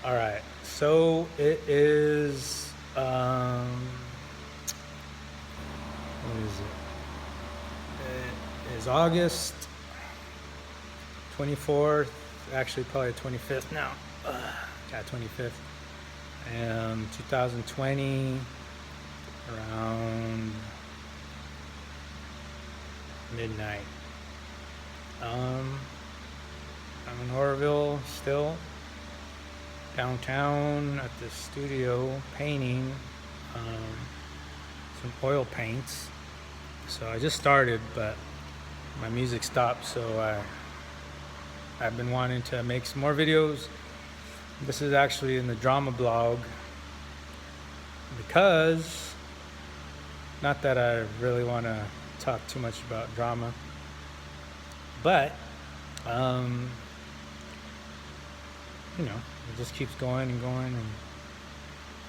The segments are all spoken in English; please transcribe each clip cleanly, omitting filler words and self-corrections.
All right. So it is. What is it? It is August 24th. Actually, probably 25th now. Yeah, 25th. 2020, around midnight. Um, I'm in Oroville still, downtown at the studio painting um, some oil paints. So I just started, but my music stopped. So I've been wanting to make some more videos. This is actually in the drama blog because, not that I really want to talk too much about drama, but um, it just keeps going and going.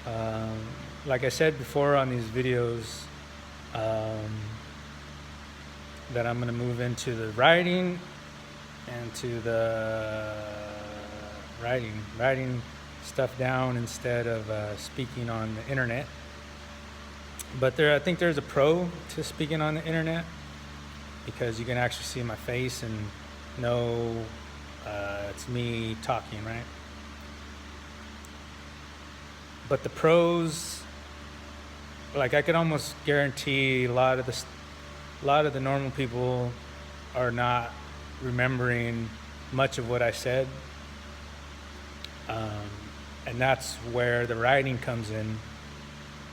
And like I said before on these videos, um, that I'm going to move into the writing and to the writing stuff down instead of speaking on the internet. But I think there's a pro to speaking on the internet because you can actually see my face and know it's me talking, right? But the pros, like I could almost guarantee a lot of the normal people are not remembering much of what I said, and that's where the writing comes in.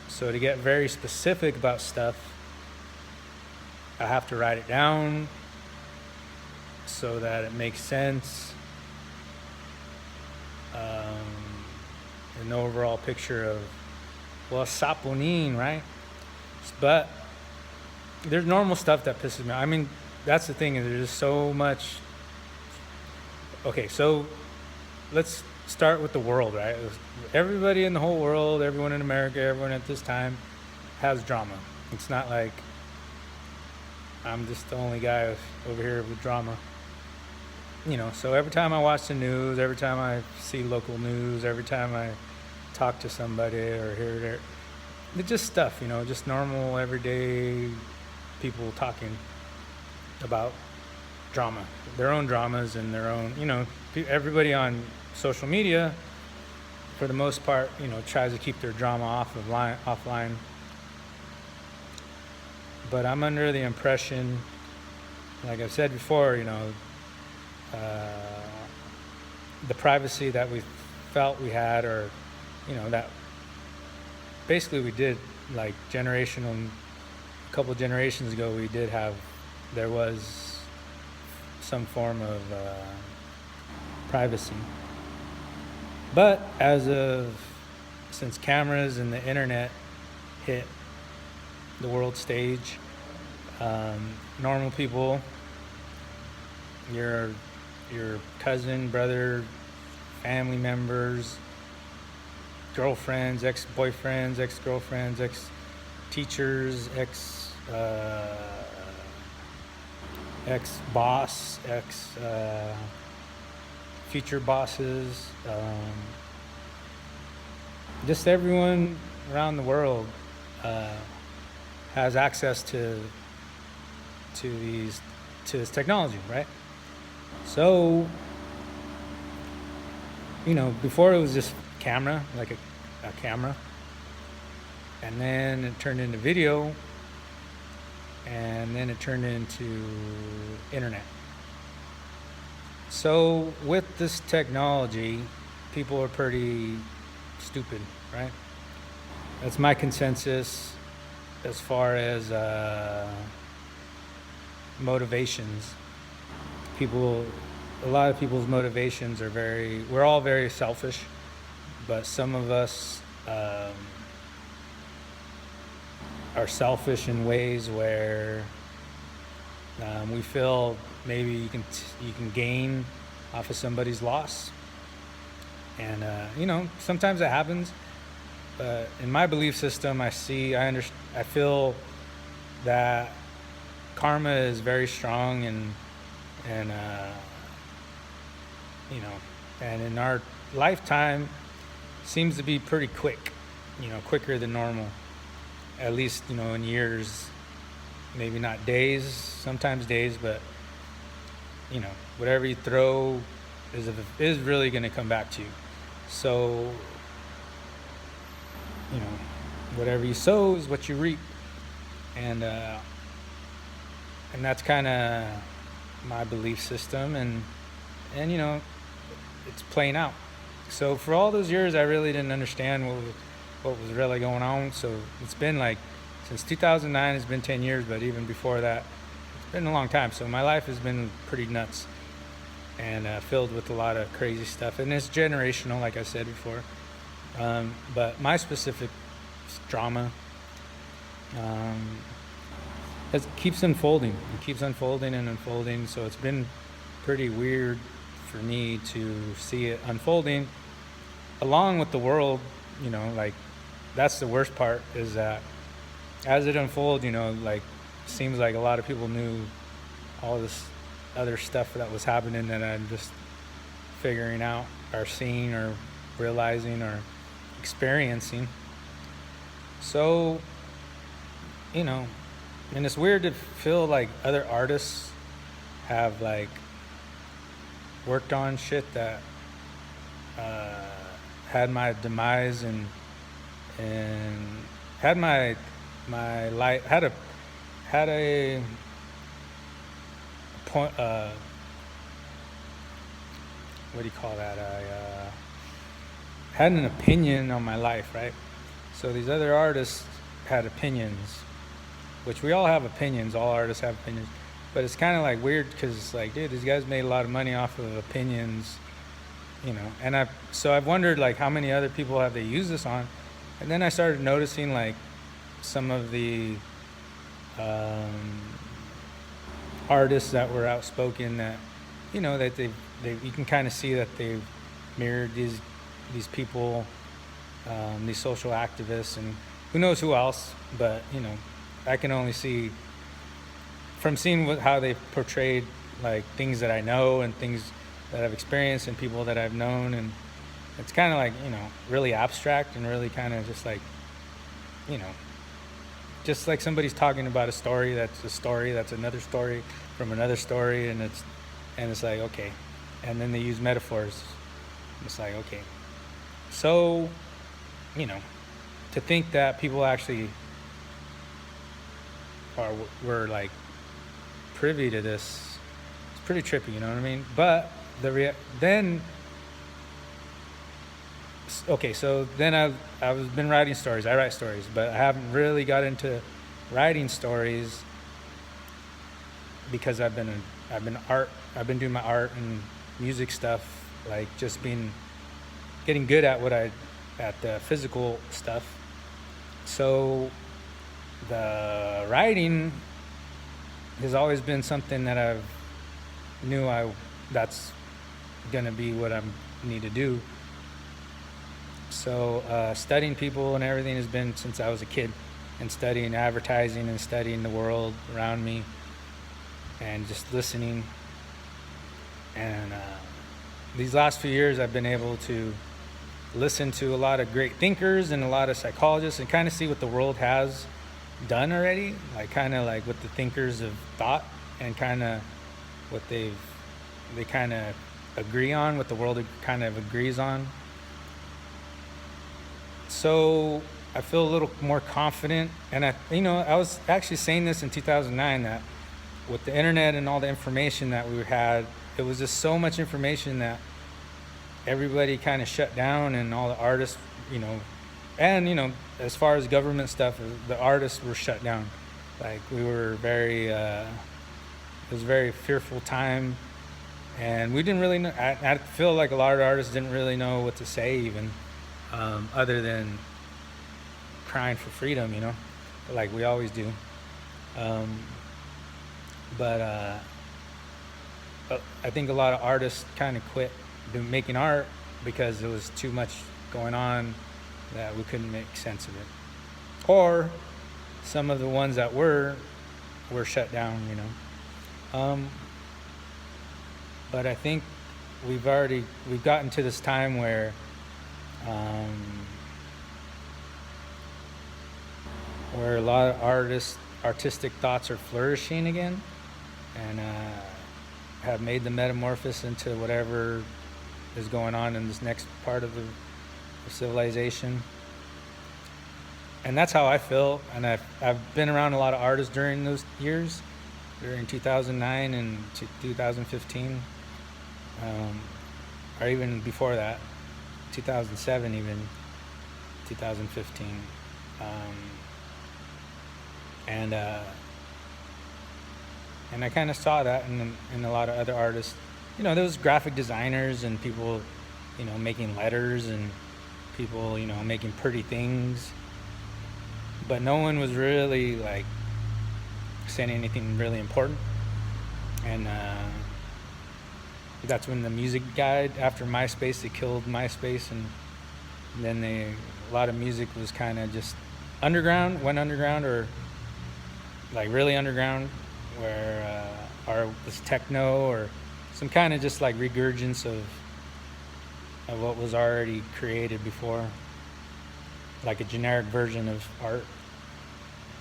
So to get very specific about stuff, I have to write it down so that it makes sense. An overall picture of, well, saponin, right? But there's normal stuff that pisses me off. I mean, that's the thing, is there's just so much. Okay, so let's start with the world, right? Everybody in the whole world, everyone in America, everyone at this time has drama. It's not like I'm just the only guy over here with drama. So every time I watch the news, every time I see local news, every time I talk to somebody or hear it's just stuff, just normal, everyday people talking about drama, their own dramas and their own, everybody on social media, for the most part, tries to keep their drama offline. But I'm under the impression, like I've said before, the privacy that we felt we had, or that basically we did, like a couple generations ago, there was some form of privacy. But since cameras and the internet hit the world stage, normal people, your cousin, brother, family members, girlfriends, ex-boyfriends, ex-girlfriends, ex-teachers, ex-boss, future bosses, just everyone around the world has access to this technology, right? So, before it was just camera, like a camera, and then it turned into video, and then it turned into internet. So with this technology, people are pretty stupid, right? That's my consensus as far as motivations. A lot of people's motivations we're all very selfish, but some of us are selfish in ways where we feel maybe you can gain off of somebody's loss, and sometimes that happens. But in my belief system, I feel that karma is very strong, and and in our lifetime, seems to be pretty quick, quicker than normal. At least, in years, maybe not days, sometimes days, but whatever you throw is really going to come back to you. So, whatever you sow is what you reap, and that's kind of my belief system, and it's playing out. So for all those years, I really didn't understand what was really going on. So it's been like since 2009. It's been 10 years, but even before that, it's been a long time. So my life has been pretty nuts and filled with a lot of crazy stuff, and it's generational, like I said before. But my specific drama it keeps unfolding. It keeps unfolding and unfolding. So it's been pretty weird for me to see it unfolding along with the world. Like that's the worst part, is that as it unfolds, like seems like a lot of people knew all this other stuff that was happening that I'm just figuring out or seeing or realizing or experiencing. So, and it's weird to feel like other artists have like worked on shit that had my demise and had my life had a point. What do you call that? I had an opinion on my life, right? So these other artists had opinions, which we all have opinions. All artists have opinions, but it's kind of like weird because it's like, dude, these guys made a lot of money off of opinions, And I've wondered like how many other people have they used this on, and then I started noticing like some of the artists that were outspoken that, that they you can kind of see that they've mirrored these people, these social activists, and who knows who else, but I can only see from seeing how they portrayed like things that I know and things that I've experienced and people that I've known, and it's kind of like really abstract and really kind of just like just like somebody's talking about a story that's another story from another story, and it's like, okay, and then they use metaphors. It's like, okay, so to think that people actually were like privy to this, it's pretty trippy, you know what I mean? But then I've been writing stories. I write stories, but I haven't really got into writing stories because I've been doing my art and music stuff, like just getting good at the physical stuff. So the writing has always been something that that's gonna be what I need to do. So studying people and everything has been since I was a kid, and studying advertising and studying the world around me and just listening. And these last few years I've been able to listen to a lot of great thinkers and a lot of psychologists and kind of see what the world has done already, like kind of like what the thinkers have thought and kind of what they kind of agree on, what the world kind of agrees on. So I feel a little more confident, and I was actually saying this in 2009 that with the internet and all the information that we had, it was just so much information that everybody kind of shut down, and all the artists, and as far as government stuff, the artists were shut down. Like we were it was a very fearful time, and we didn't really know. I feel like a lot of artists didn't really know what to say even, other than crying for freedom, like we always do. But I think a lot of artists kind of quit making art because there was too much going on that we couldn't make sense of it. Or some of the ones that were shut down, But I think we've gotten to this time where um, where a lot of artistic thoughts are flourishing again, and have made the metamorphosis into whatever is going on in this next part of the civilization. And that's how I feel. And I've been around a lot of artists during those years, during 2009 and 2015, or even before that, 2007, even 2015. And I kind of saw that in a lot of other artists. You know, there was graphic designers and people, you know, making letters, and people, you know, making pretty things. But no one was really like saying anything really important. And that's when the music died. After MySpace, they killed MySpace, and then a lot of music was kind of just went underground, or like really underground, where or was techno, or some kind of just like regurgence of what was already created before, like a generic version of art.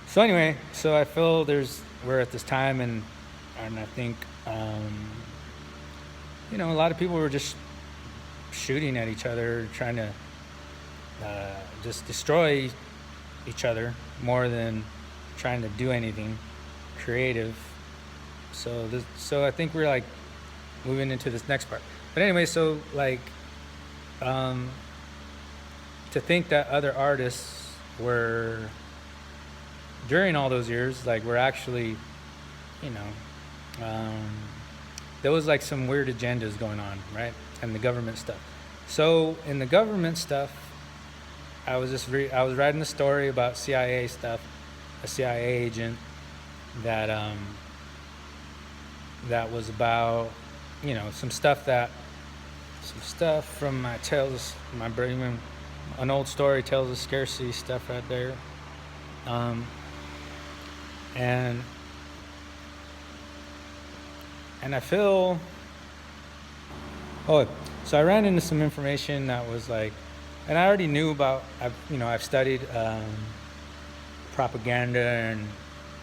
So anyway, so I feel we're at this time, and I think you know, a lot of people were just shooting at each other, trying to just destroy each other more than trying to do anything creative. So I think we're like moving into this next part. But anyway, so like to think that other artists were during all those years, like, were actually, you know, there was like some weird agendas going on, right? And the government stuff. So in the government stuff, I was writing a story about CIA stuff, a CIA agent that that was about, you know, some stuff from my Tales, my brain, an old story, Tales of Scarcity stuff right there. And I feel, so I ran into some information that was like, and I already knew about, I've studied propaganda and,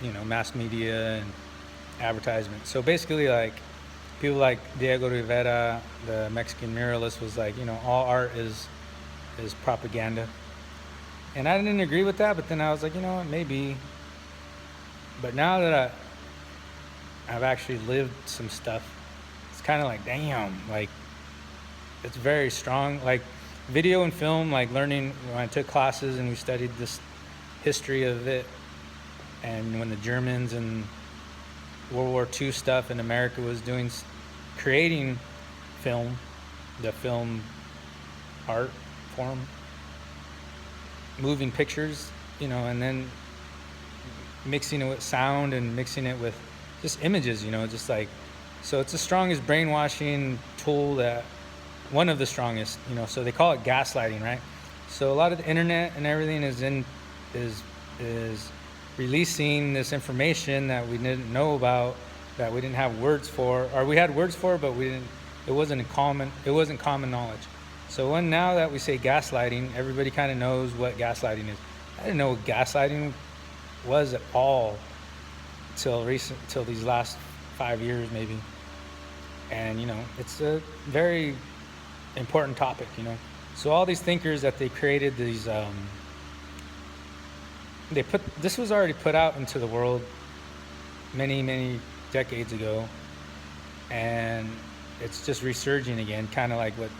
you know, mass media and advertisement. So basically, like, people like Diego Rivera, the Mexican muralist, was like, you know, all art is propaganda. And I didn't agree with that, but then I was like, you know what, maybe. But now that I've actually lived some stuff, it's kind of like, damn, like, it's very strong. Like, video and film, like, learning, when I took classes and we studied this history of it, and when the Germans and World War II stuff in America was creating film, the film art form, moving pictures, you know, and then mixing it with sound and mixing it with just images, you know, just like, so it's the strongest brainwashing tool, that one of the strongest, you know, so they call it gaslighting, right? So a lot of the internet and everything is releasing this information that we didn't know about, that we didn't have words for, or we had words for, but it wasn't common knowledge. So now that we say gaslighting, everybody kind of knows what gaslighting is. I didn't know what gaslighting was at all till these last 5 years maybe. And, you know, it's a very important topic, you know. So all these thinkers that they created, these this was already put out into the world many decades ago, and it's just resurging again, kind of like what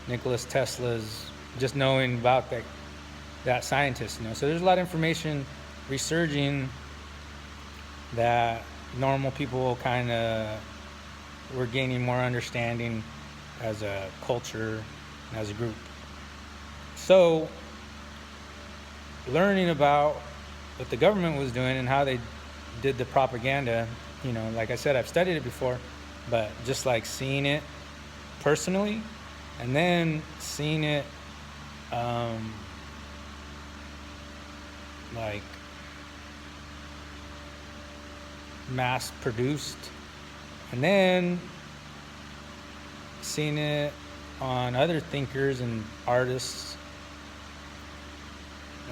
Nikola Tesla's, just knowing about that scientist, you know. So there's a lot of information resurging that normal people kind of were gaining more understanding as a culture and as a group. So learning about what the government was doing and how they did the propaganda, you know, like I said, I've studied it before, but just like seeing it personally, and then seeing it like mass produced, and then seeing it on other thinkers and artists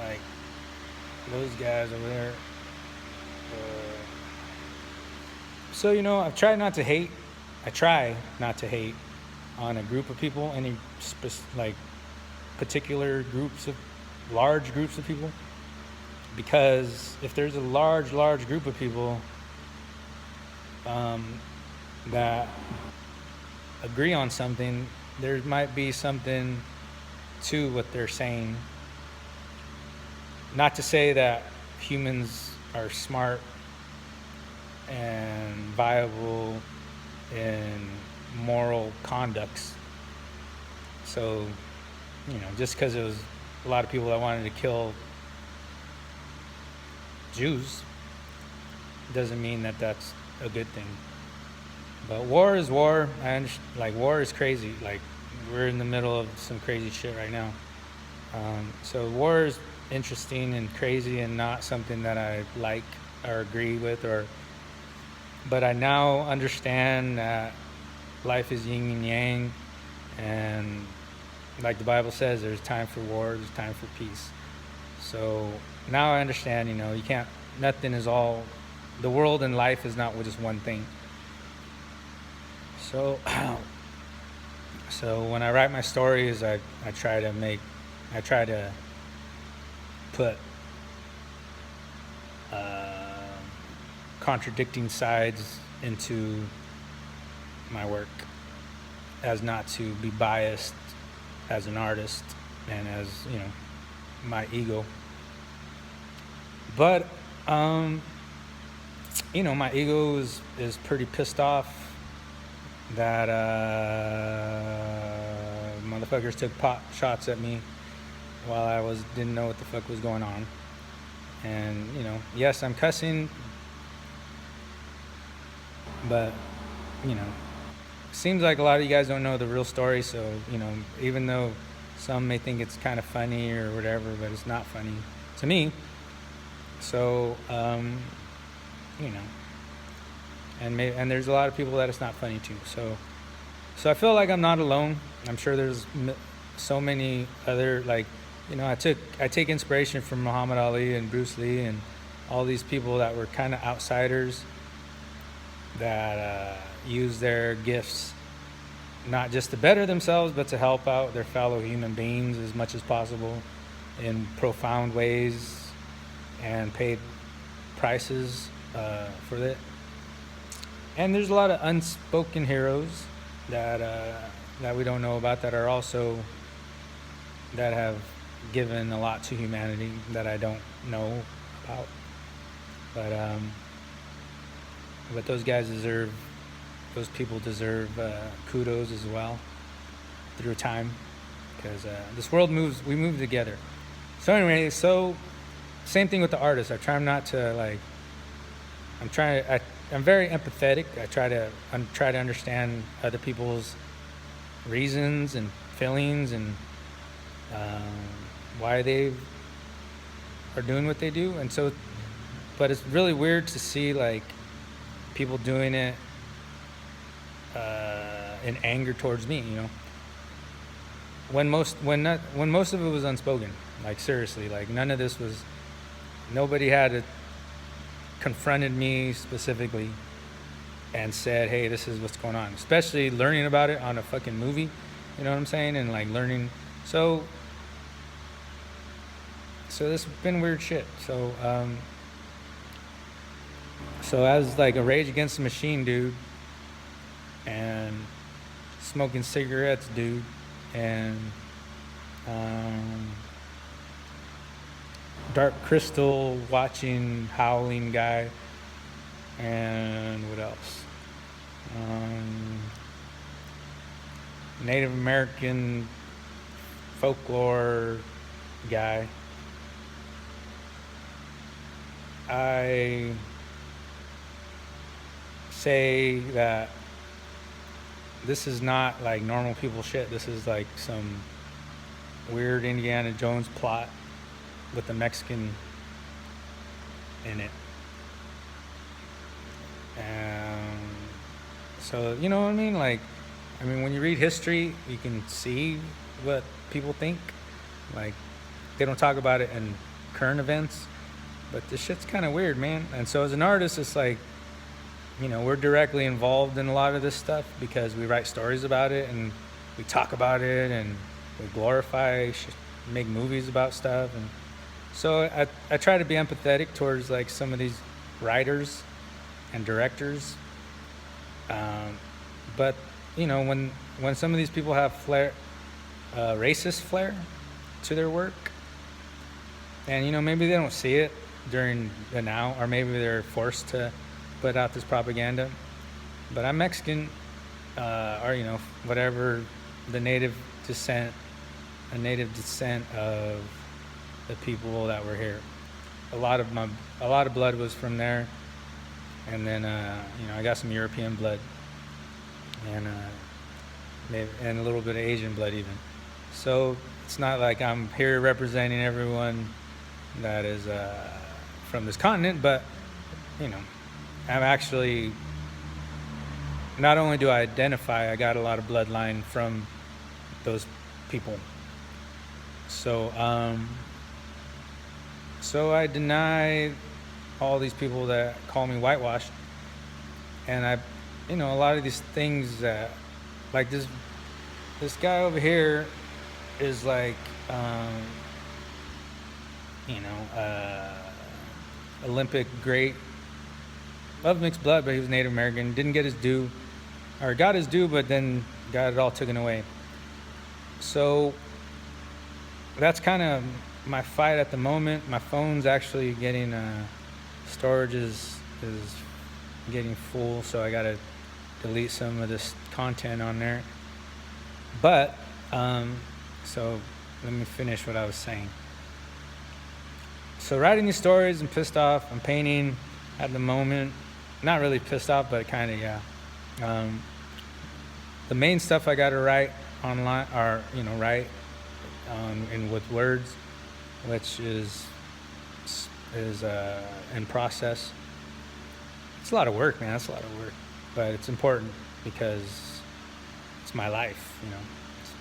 like those guys over there. So I've tried not to hate. I try not to hate on a group of people, any like particular large groups of people, because if there's a large group of people that agree on something, there might be something to what they're saying. Not to say that humans are smart and viable in moral conducts. So, just because it was a lot of people that wanted to kill Jews doesn't mean that that's a good thing. But war is war. War is crazy. Like, we're in the middle of some crazy shit right now. So war is interesting and crazy and not something that I like or agree with, but I now understand that life is yin and yang, and like the Bible says, there's time for war, there's time for peace. So now I understand, nothing is all, the world and life is not just one thing. So when I write my stories, I try to put contradicting sides into my work, as not to be biased as an artist and as my ego. But my ego is pretty pissed off that motherfuckers took pot shots at me while I didn't know what the fuck was going on. And yes, I'm cussing, but seems like a lot of you guys don't know the real story. So even though some may think it's kind of funny or whatever, but it's not funny to me. So and there's a lot of people that it's not funny to. So I feel like I'm not alone. I'm sure there's so many other, I take inspiration from Muhammad Ali and Bruce Lee and all these people that were kind of outsiders that use their gifts not just to better themselves, but to help out their fellow human beings as much as possible in profound ways, and paid prices for that. And there's a lot of unspoken heroes that we don't know about, that are also, that have given a lot to humanity that I don't know about. But those people deserve kudos as well through time, because this world we move together. So anyway, same thing with the artist. I try not to I'm very empathetic. I try to understand other people's reasons and feelings and why they are doing what they do. And so, but it's really weird to see people doing it in anger towards me, when most of it was unspoken. Seriously, none of this was, nobody had confronted me specifically and said, hey, this is what's going on, especially learning about it on a fucking movie, you know what I'm saying? And learning, so this has been weird shit. So as a Rage Against the Machine dude, and smoking cigarettes dude, and Dark Crystal watching Howling guy, and what else? Native American folklore guy. I say that this is not normal people shit. This is some weird Indiana Jones plot with the Mexican in it. And so, you know what I mean? When you read history, you can see what people think. They don't talk about it in current events. But this shit's kind of weird, man. And so as an artist, it's like, we're directly involved in a lot of this stuff because we write stories about it and we talk about it and we glorify, make movies about stuff. And so I try to be empathetic towards like some of these writers and directors. But when some of these people have racist flair to their work, and maybe they don't see it during the now, or maybe they're forced to put out this propaganda. But I'm Mexican, or whatever the native descent of the people that were here. A lot of blood was from there, and then I got some European blood, and and a little bit of Asian blood even. So it's not like I'm here representing everyone that is from this continent, but I'm actually, not only do I identify, I got a lot of bloodline from those people. So I deny all these people that call me whitewashed, and a lot of these things that, like this guy over here is like, Olympic great of mixed blood, but he was Native American, didn't get his due, or got his due, but then got it all taken away. So that's kind of my fight at the moment. My phone's actually getting, storage is getting full, so I gotta delete some of this content on there. But, so let me finish what I was saying. So writing these stories, I'm pissed off. I'm painting at the moment. Not really pissed off, but kind of, yeah. The main stuff I got to write online, or write and with words, which is in process. It's a lot of work, man. It's a lot of work, but it's important because it's my life. It's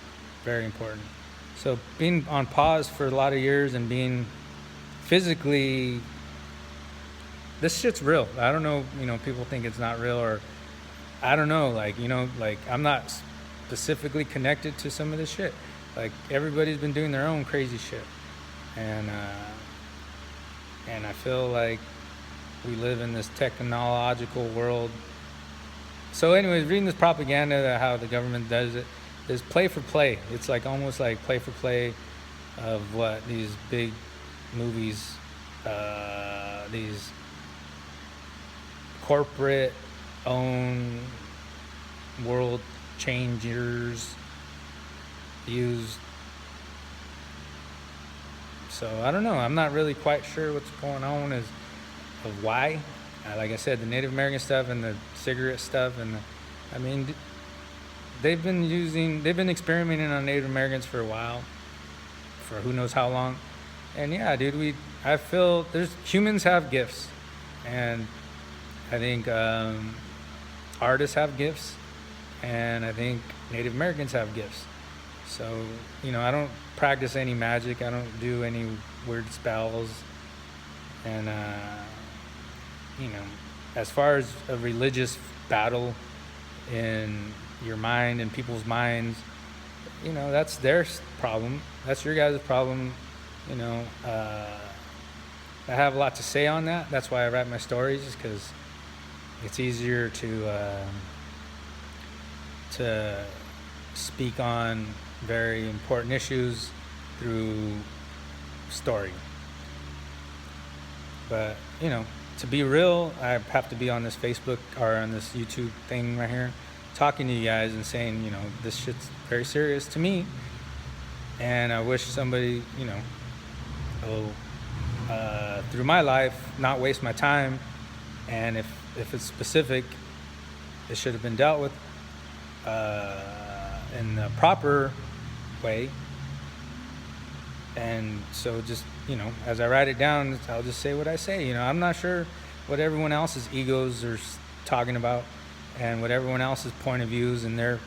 very important. So being on pause for a lot of years and being physically, this shit's real. I don't know, people think it's not real, or I don't know, like I'm not specifically connected to some of this shit. Like everybody's been doing their own crazy shit, and I feel like we live in this technological world. So anyways, reading this propaganda, how the government does it, is play for play. It's like almost like play for play of what these big movies, these corporate owned world changers use. So I don't know. I'm not really quite sure what's going on of why. Like I said, the Native American stuff and the cigarette stuff, and they've been experimenting on Native Americans for a while, for who knows how long. And yeah, dude, I feel humans have gifts, and I think artists have gifts, and I think Native Americans have gifts. So, I don't practice any magic. I don't do any weird spells. And, as far as a religious battle in your mind and people's minds, that's their problem. That's your guys' problem. I have a lot to say on that. That's why I write my stories, just because it's easier to speak on very important issues through story. But, to be real, I have to be on this Facebook or on this YouTube thing right here, talking to you guys and saying, this shit's very serious to me. And I wish somebody, through my life, not waste my time. And if it's specific, it should have been dealt with in the proper way. And so just, as I write it down, I'll just say what I say. I'm not sure what everyone else's egos are talking about and what everyone else's point of views and their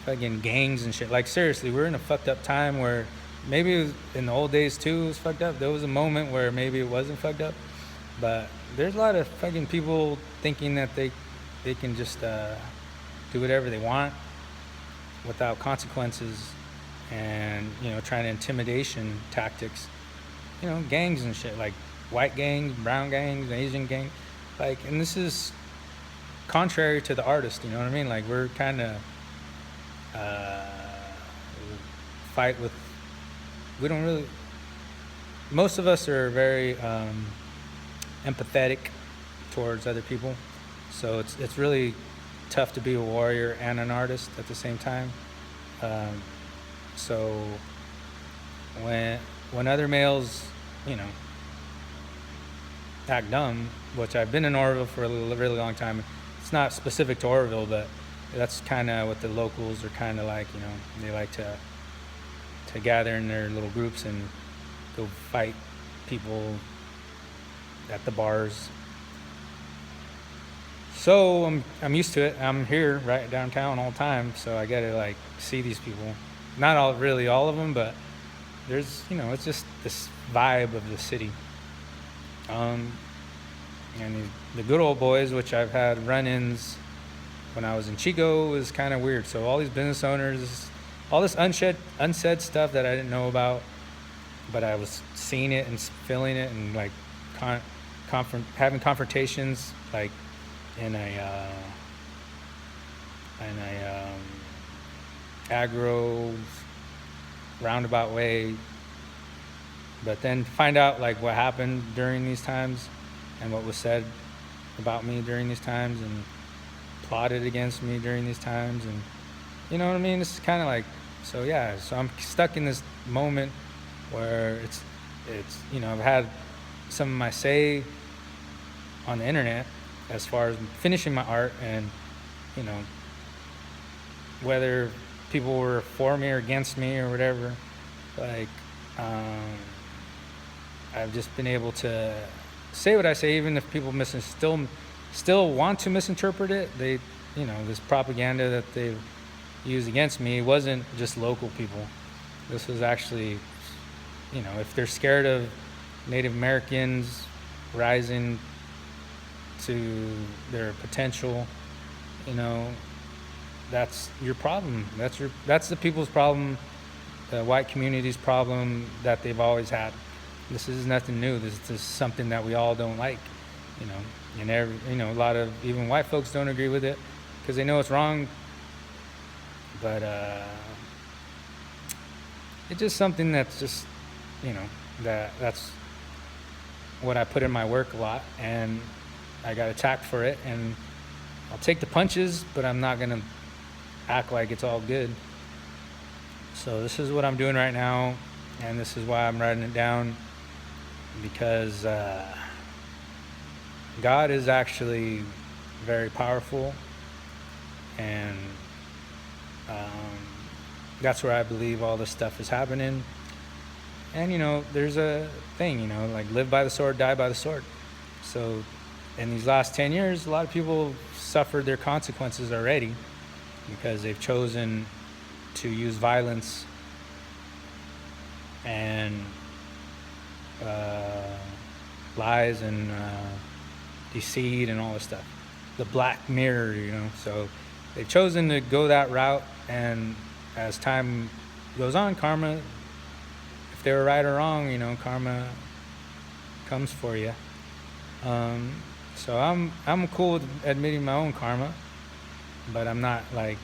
fucking gangs and shit. Like, seriously, we're in a fucked up time where maybe it was, in the old days too, it was fucked up. There was a moment where maybe it wasn't fucked up, but there's a lot of fucking people thinking that they can just do whatever they want without consequences, and trying to intimidation tactics, gangs and shit, like white gangs, brown gangs, Asian gangs, like, and this is contrary to the artist. You know what I mean? Like, we're kind of fight with. We don't really. Most of us are very empathetic towards other people, so it's really tough to be a warrior and an artist at the same time. So when other males, act dumb, which I've been in Oroville for a really long time. It's not specific to Oroville, but that's kind of what the locals are kind of like. They like to gather in their little groups and go fight people at the bars. So I'm used to it. I'm here right downtown all the time, so I get to like see these people. Not all of them, but there's it's just this vibe of the city. And the good old boys, which I've had run-ins when I was in Chico, was kind of weird. So all these business owners, all this unsaid stuff that I didn't know about, but I was seeing it and feeling it, and like having confrontations, like in a aggro roundabout way, but then find out like what happened during these times and what was said about me during these times and plotted against me during these times, and you know what I mean? It's kind of like, so I'm stuck in this moment where it's I've had some of my say on the internet as far as finishing my art, and whether people were for me or against me or whatever, like I've just been able to say what I say, even if people still want to misinterpret it. They this propaganda that they use against me wasn't just local people. This was actually, if they're scared of Native Americans rising to their potential, that's your problem. That's the people's problem, the white community's problem that they've always had. This is nothing new. This is something that we all don't like, and a lot of even white folks don't agree with it because they know it's wrong. But it's just something that's just, that's what I put in my work a lot, and I got attacked for it, and I'll take the punches, but I'm not gonna act like it's all good. So this is what I'm doing right now, and this is why I'm writing it down, because God is actually very powerful, and that's where I believe all this stuff is happening. And there's a thing, like live by the sword, die by the sword. So in these last 10 years, a lot of people suffered their consequences already because they've chosen to use violence and lies and deceit and all this stuff. The black mirror, so they've chosen to go that route, and as time goes on, karma, if they were right or wrong, karma comes for you. So I'm cool with admitting my own karma, but I'm not like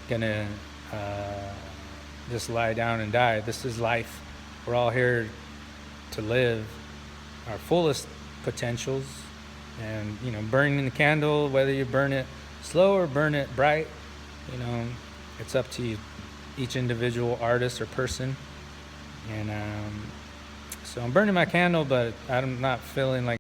gonna just lie down and die. This is life. We're all here to live our fullest potentials, and burning the candle, whether you burn it slow or burn it bright, it's up to you, each individual artist or person. And so I'm burning my candle, but I'm not feeling like